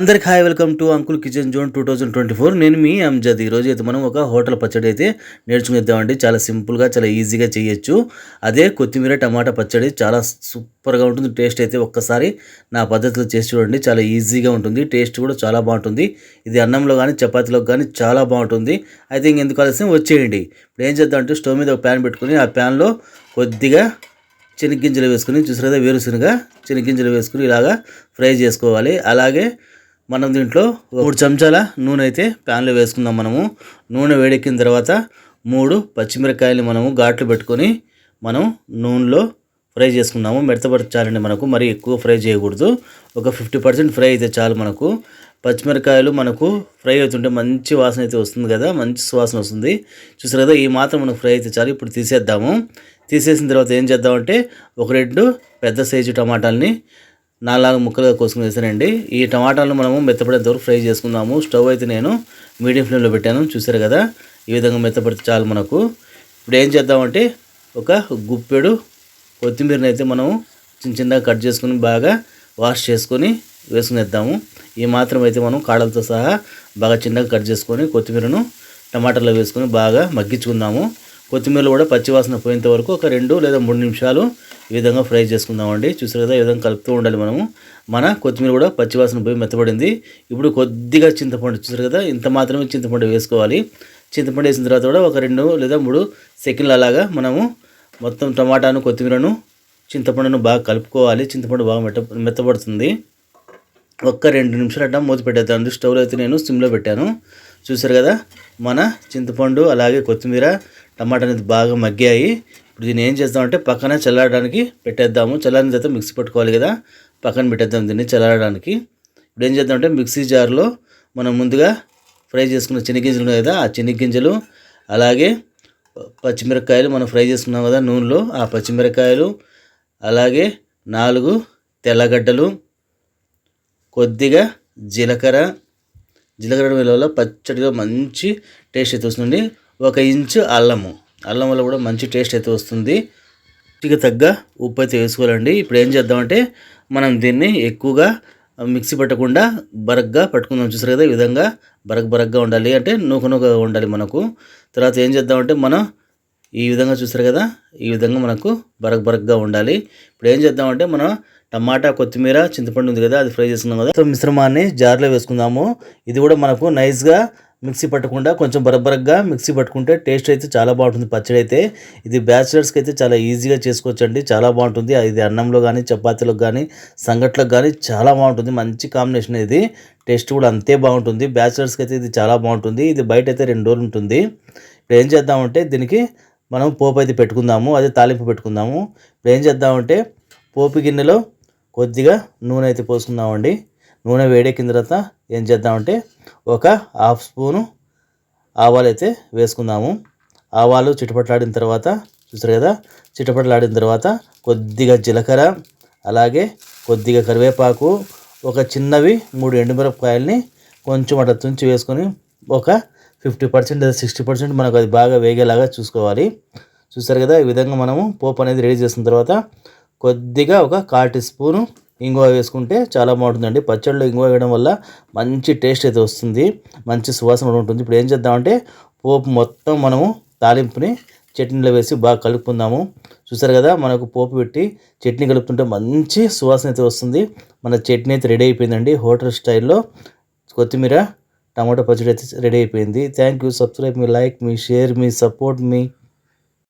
అందరికి hi, welcome to uncle kitchen zone 2024. నేను మీ అంజద్. ఈరోజు అయితే మనం ఒక హోటల్ పచ్చడి అయితే నేర్చుకునేద్దామండి. చాలా సింపుల్గా, చాలా ఈజీగా చేయొచ్చు. అదే కొత్తిమీర టమాటా పచ్చడి చాలా సూపర్గా ఉంటుంది. టేస్ట్ అయితే ఒక్కసారి నా పద్ధతిలో చేసి చూడండి. చాలా ఈజీగా ఉంటుంది, టేస్ట్ కూడా చాలా బాగుంటుంది. ఇది అన్నంలో కానీ చపాతీలో కానీ చాలా బాగుంటుంది. అయితే ఇంకెందుకు ఆలస్యం, వచ్చేయండి. ఇప్పుడు ఏం చేద్దాం అంటే స్టవ్ మీద ఒక ప్యాన్ పెట్టుకుని ఆ ప్యాన్లో కొద్దిగా శనగ్గింజలు వేసుకుని, చూసారు కదా, వేరుశనగ శనగ్గింజలు వేసుకుని ఇలాగా ఫ్రై చేసుకోవాలి. అలాగే మనం దీంట్లో 3 చెంచాల నూనె అయితే ప్యాన్లో వేసుకుందాం. మనము నూనె వేడెక్కిన తర్వాత 3 పచ్చిమిరకాయలు మనము ఘాట్లు పెట్టుకొని మనం నూనెలో ఫ్రై చేసుకుందాము. మెత్తపరచాలండి, మనకు మరి ఎక్కువ ఫ్రై చేయకూడదు. ఒక 50% ఫ్రై అయితే చాలు. మనకు పచ్చిమిరకాయలు మనకు ఫ్రై అవుతుంటే మంచి వాసన అయితే వస్తుంది కదా, మంచి సువాసన వస్తుంది. చూసారు కదా, ఈ మాత్రం మనకు ఫ్రై అయితే చాలు. ఇప్పుడు తీసేద్దాము. తీసేసిన తర్వాత ఏం చేద్దామంటే ఒక 2 పెద్ద సైజు టమాటాలని 4 ముక్కలుగా కోసుకుని వేసానండి. ఈ టమాటాలను మనము మెత్తపడేంత వరకు ఫ్రై చేసుకుందాము. స్టవ్ అయితే నేను మీడియం ఫ్లేమ్లో పెట్టాను. చూసారు కదా, ఈ విధంగా మెత్తపడితే చాలు మనకు. ఇప్పుడు ఏం చేద్దామంటే ఒక గుప్పెడు కొత్తిమీరని అయితే మనము చిన్నగా కట్ చేసుకుని బాగా వాష్ చేసుకొని వేసుకునేద్దాము. ఈ మాత్రం అయితే మనం కాడలతో సహా బాగా చిన్నగా కట్ చేసుకొని కొత్తిమీరను టమాటాలో వేసుకొని బాగా మగ్గించుకుందాము. కొత్తిమీరలో కూడా పచ్చివాసన పోయేంత వరకు ఒక 2 లేదా 3 నిమిషాలు ఈ విధంగా ఫ్రై చేసుకుందామండి. చూసారు కదా, ఈ విధంగా కలుపుతూ ఉండాలి మనము. మన కొత్తిమీర కూడా పచ్చివాసన పోయి మెత్తబడింది. ఇప్పుడు కొద్దిగా చింతపండు, చూసారు కదా, ఇంత మాత్రమే చింతపండు వేసుకోవాలి. చింతపండు వేసిన తర్వాత కూడా ఒక 2 లేదా 3 సెకండ్లు అలాగా మనము మొత్తం టమాటాను, కొత్తిమీరను, చింతపండును బాగా కలుపుకోవాలి. చింతపండు బాగా మెత్తబడుతుంది. ఒక్క 2 నిమిషాలు అట్లా మూత పెట్టేద్దాం. స్టవ్లో అయితే నేను సిమ్లో పెట్టాను. చూసారు కదా, మన చింతపండు అలాగే కొత్తిమీర టమాటా అనేది బాగా మగ్గాయి. ఇప్పుడు దీన్ని ఏం చేద్దామంటే పక్కన చల్లారడానికి పెట్టేద్దాము. చల్లారిన తర్వాత మిక్సీ పట్టుకోవాలి కదా, పక్కన పెట్టేద్దాం దీన్ని చల్లారడానికి. ఇప్పుడు ఏం చేద్దామంటే మిక్సీ జార్లో మనం ముందుగా ఫ్రై చేసుకున్న శనగగింజలు ఉన్నాయి కదా, ఆ శనగగింజలు అలాగే పచ్చిమిరపకాయలు మనం ఫ్రై చేసుకున్నాం కదా నూనెలో, ఆ పచ్చిమిరపకాయలు అలాగే 4 తెల్లగడ్డలు, కొద్దిగా జీలకర్ర వల్ల పచ్చడిలో మంచి టేస్ట్ అయితే వస్తుంది. 1 ఇంచు అల్లం వల్ల కూడా మంచి టేస్ట్ అయితే వస్తుంది. రుచికి తగ్గ ఉప్పు అయితే వేసుకోవాలండి. ఇప్పుడు ఏం చేద్దామంటే మనం దీన్ని ఎక్కువగా మిక్సీ పట్టకుండా బరగ్గా పట్టుకుందాం. చూసారు కదా, ఈ విధంగా బరగ్గా ఉండాలి, అంటే నూకగా ఉండాలి మనకు. తర్వాత ఏం చేద్దామంటే మనం ఈ విధంగా, చూసారు కదా, ఈ విధంగా మనకు బరగ్గా ఉండాలి. ఇప్పుడు ఏం చేద్దామంటే మనం టమాటా, కొత్తిమీర, చింతపండు ఉంది కదా, అది ఫ్రై చేసుకున్నాం కదా, మిశ్రమాన్ని జార్లో వేసుకుందాము. ఇది కూడా మనకు నైస్గా మిక్సీ పట్టకుండా కొంచెం బరగ్గా మిక్సీ పట్టుకుంటే టేస్ట్ అయితే చాలా బాగుంటుంది పచ్చడి అయితే. ఇది బ్యాచిలర్స్కి అయితే చాలా ఈజీగా చేసుకోవచ్చు అండి, చాలా బాగుంటుంది. ఇది అన్నంలో కానీ చపాతీలకు కానీ సంగట్లకు కానీ చాలా బాగుంటుంది. మంచి కాంబినేషన్ ఇది, టేస్ట్ కూడా అంతే బాగుంటుంది. బ్యాచిలర్స్కి అయితే ఇది చాలా బాగుంటుంది. ఇది బయట అయితే 2 రోజులు ఉంటుంది. ఇప్పుడు ఏం చేద్దామంటే దీనికి మనం పోపు అయితే పెట్టుకుందాము, అదే తాలింపు పెట్టుకుందాము. ఇప్పుడు ఏం చేద్దామంటే పోపు గిన్నెలో కొద్దిగా నూనె అయితే పోసుకుందామండి. నూనె వేడెక్కిన తర్వాత ఏం చేద్దామంటే ఒక 1/2 స్పూను ఆవాలు అయితే వేసుకుందాము. ఆవాలు చిటపట్లాడిన తర్వాత, చూసారు కదా, చిటపట్లాడిన తర్వాత కొద్దిగా జీలకర్ర అలాగే కొద్దిగా కరివేపాకు, ఒక చిన్నవి 3 ఎండుమిరపకాయలని కొంచెం అట్లా తుంచి వేసుకొని ఒక 50% లేదా 60% మనకు అది బాగా వేగేలాగా చూసుకోవాలి. చూసారు కదా, ఈ విధంగా మనము పోపు అనేది రెడీ చేసిన తర్వాత కొద్దిగా ఒక 1/4 టీ స్పూను ఇంగువ వేసుకుంటే చాలా బాగుంటుందండి. పచ్చడిలో ఇంగువ వేయడం వల్ల మంచి టేస్ట్ అయితే వస్తుంది, మంచి సువాసన కూడా ఉంటుంది. ఇప్పుడు ఏం చేద్దామంటే పోపు మొత్తం మనము తాలింపుని చట్నీలో వేసి బాగా కలుపుకుందాము. చూసారు కదా, మనకు పోపు పెట్టి చట్నీ కలుపుతుంటే మంచి సువాసన అయితే వస్తుంది. మన చట్నీ అయితే రెడీ అయిపోయిందండి. హోటల్ స్టైల్లో కొత్తిమీర టమాటో పచ్చడి అయితే రెడీ అయిపోయింది. Thank you. Subscribe me, like me, share me, support me.